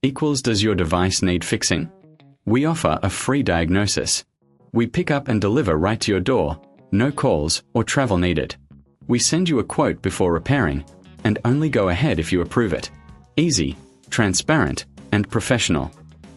equals does your device need fixing? We offer a free diagnosis. We pick up and deliver right to your door, no calls or travel needed. We send you a quote before repairing, and only go ahead if you approve it. Easy, transparent, and professional.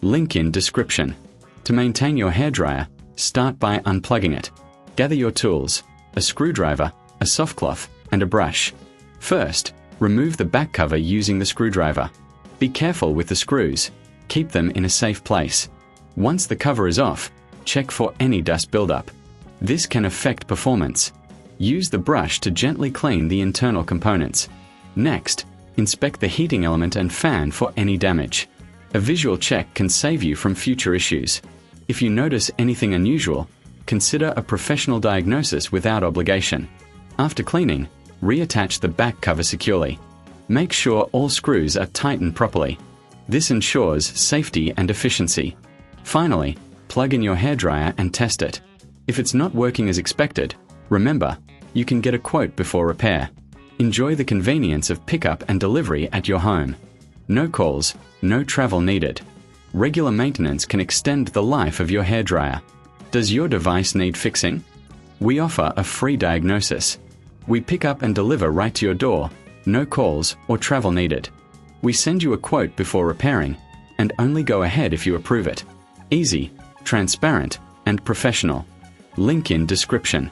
Link in description. To maintain your hairdryer, start by unplugging it. Gather your tools, a screwdriver, a soft cloth, and a brush. First, remove the back cover using the screwdriver. Be careful with the screws. Keep them in a safe place. Once the cover is off, check for any dust buildup. This can affect performance. Use the brush to gently clean the internal components. Next, inspect the heating element and fan for any damage. A visual check can save you from future issues. If you notice anything unusual, consider a professional diagnosis without obligation. After cleaning, reattach the back cover securely. Make sure all screws are tightened properly. This ensures safety and efficiency. Finally, plug in your hairdryer and test it. If it's not working as expected, remember, you can get a quote before repair. Enjoy the convenience of pickup and delivery at your home. No calls, no travel needed. Regular maintenance can extend the life of your hairdryer. Does your device need fixing? We offer a free diagnosis. We pick up and deliver right to your door, no calls or travel needed. We send you a quote before repairing, and only go ahead if you approve it. Easy, transparent, and professional. Link in description.